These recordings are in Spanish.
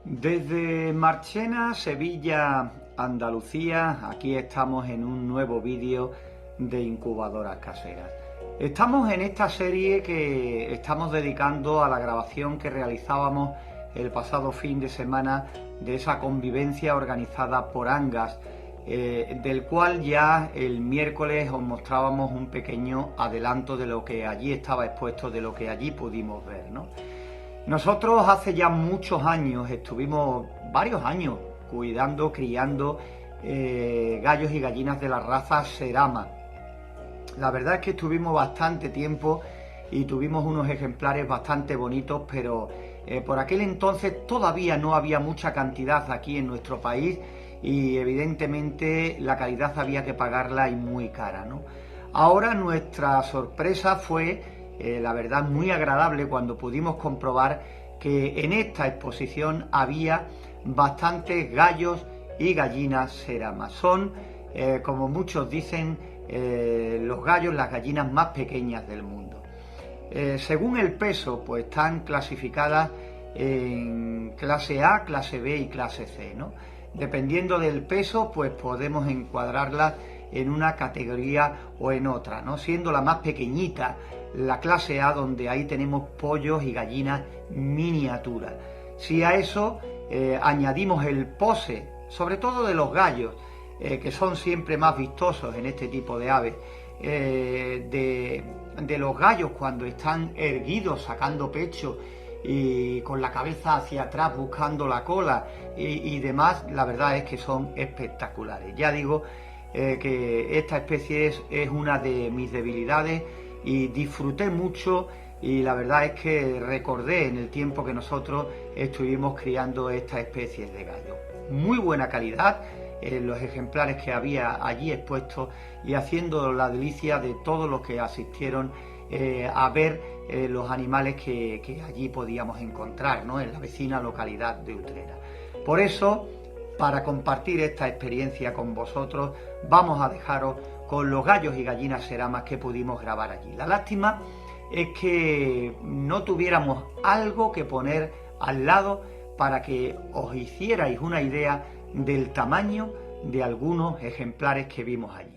Desde Marchena, Sevilla, Andalucía, aquí estamos en un nuevo vídeo de incubadoras caseras. Estamos en esta serie que estamos dedicando a la grabación que realizábamos el pasado fin de semana de esa convivencia organizada por Angas, del cual ya el miércoles os mostrábamos un pequeño adelanto de lo que allí estaba expuesto, de lo que allí pudimos ver, ¿no? Nosotros hace ya muchos años, estuvimos varios años cuidando, criando gallos y gallinas de la raza Serama. La verdad es que estuvimos bastante tiempo y tuvimos unos ejemplares bastante bonitos, pero por aquel entonces todavía no había mucha cantidad aquí en nuestro país y evidentemente la calidad había que pagarla y muy cara, ¿no? Ahora nuestra sorpresa fue la verdad muy agradable cuando pudimos comprobar que en esta exposición había bastantes gallos y gallinas Serama. Son, como muchos dicen, los gallos, las gallinas más pequeñas del mundo. Según el peso, pues están clasificadas en clase A, clase B y clase C, ¿no? Dependiendo del peso, pues podemos encuadrarlas en una categoría o en otra, ¿no? Siendo la más pequeñita la clase A, donde ahí tenemos pollos y gallinas miniaturas. Si a eso añadimos el pose, sobre todo de los gallos, que son siempre más vistosos en este tipo de aves, de los gallos cuando están erguidos, sacando pecho y con la cabeza hacia atrás buscando la cola y demás, la verdad es que son espectaculares. Ya digo que esta especie es una de mis debilidades y disfruté mucho, y la verdad es que recordé en el tiempo que nosotros estuvimos criando estas especies de gallo. Muy buena calidad en los ejemplares que había allí expuestos y haciendo la delicia de todos los que asistieron a ver los animales que allí podíamos encontrar, ¿no? En la vecina localidad de Utrera. Por eso, para compartir esta experiencia con vosotros, vamos a dejaros con los gallos y gallinas Seramas que pudimos grabar allí. La lástima es que no tuviéramos algo que poner al lado para que os hicierais una idea del tamaño de algunos ejemplares que vimos allí.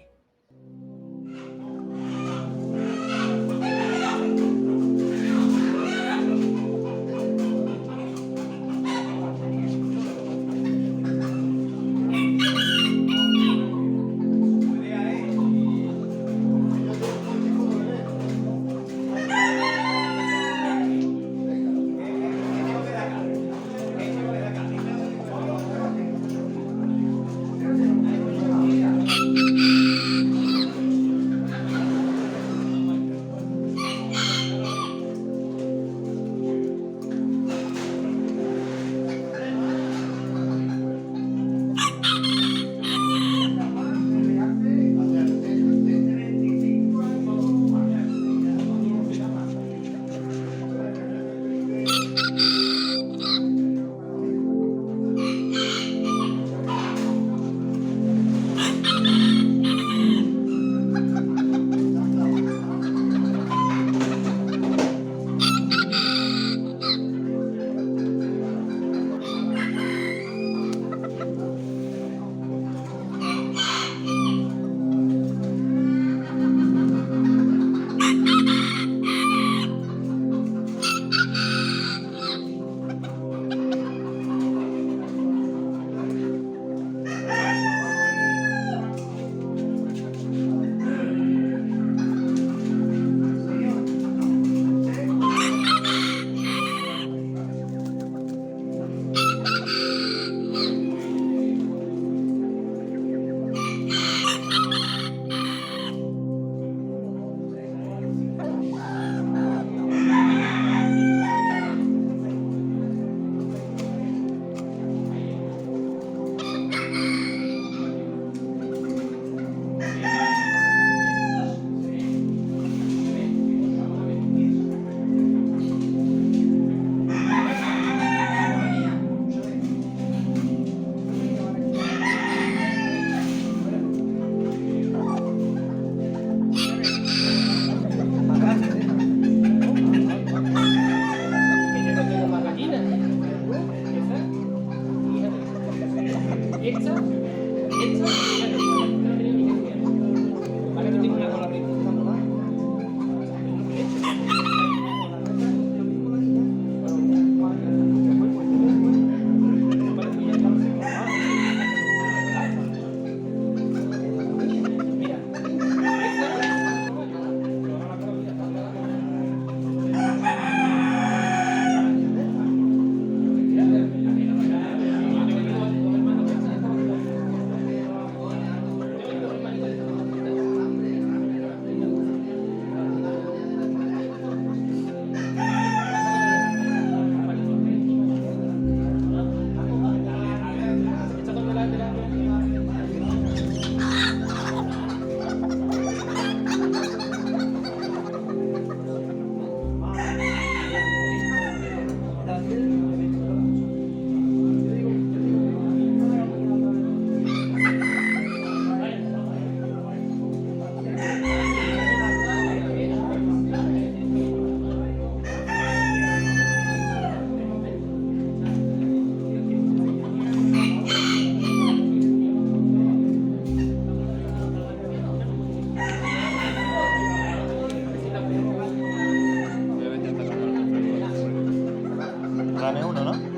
Dame uno, ¿no?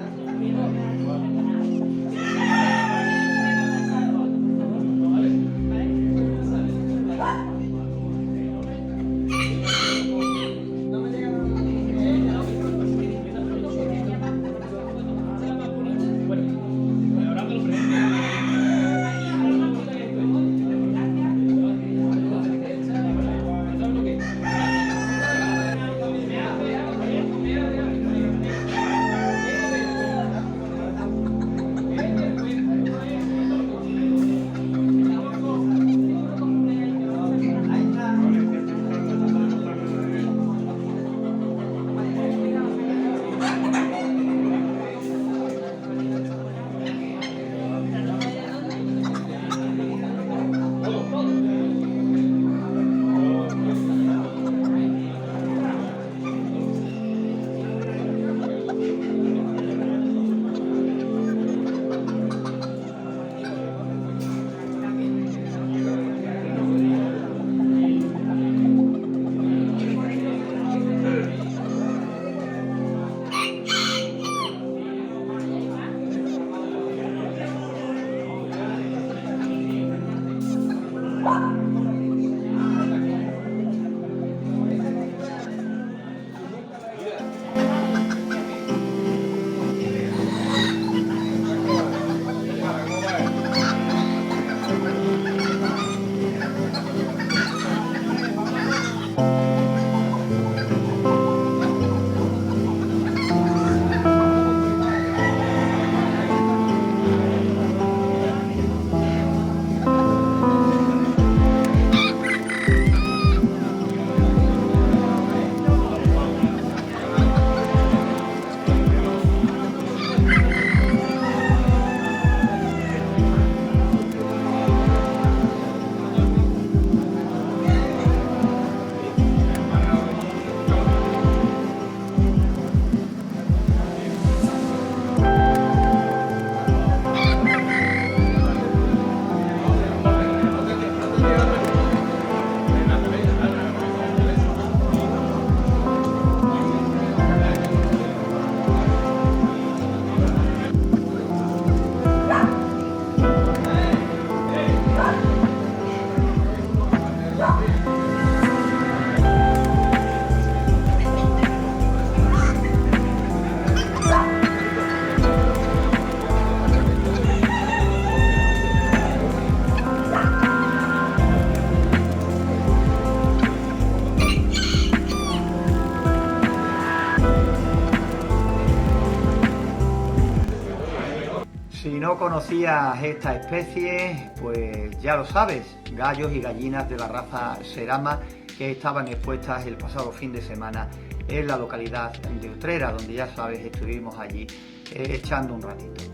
Si no conocías esta especie, pues ya lo sabes, gallos y gallinas de la raza Serama que estaban expuestas el pasado fin de semana en la localidad de Utrera, donde ya sabes, estuvimos allí echando un ratito.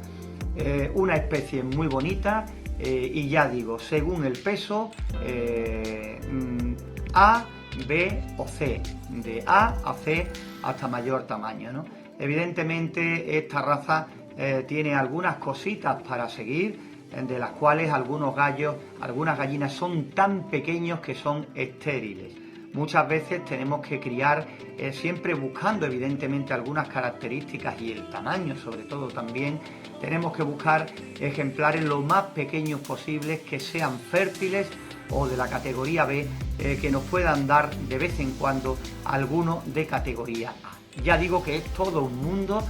Una especie muy bonita y ya digo, según el peso, A, B o C, de A a C hasta mayor tamaño, ¿no? Evidentemente esta raza tiene algunas cositas para seguir, de las cuales algunos gallos, algunas gallinas son tan pequeños que son estériles. Muchas veces tenemos que criar siempre buscando evidentemente algunas características y el tamaño sobre todo también. Tenemos que buscar ejemplares lo más pequeños posibles que sean fértiles o de la categoría B, que nos puedan dar de vez en cuando alguno de categoría A. Ya digo que es todo un mundo,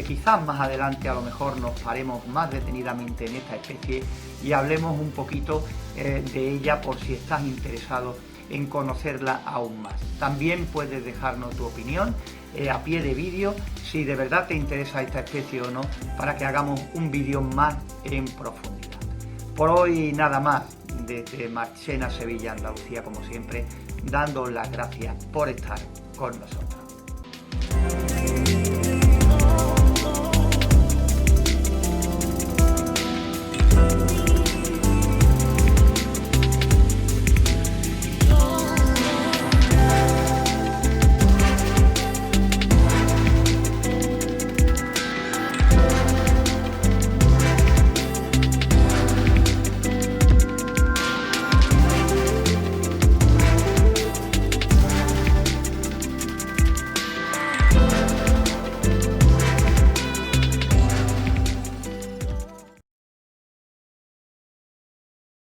quizás más adelante a lo mejor nos paremos más detenidamente en esta especie y hablemos un poquito de ella por si estás interesado en conocerla aún más. También puedes dejarnos tu opinión a pie de vídeo si de verdad te interesa esta especie o no, para que hagamos un vídeo más en profundidad. Por hoy nada más, desde Marchena, Sevilla, Andalucía, como siempre, dando las gracias por estar con nosotros.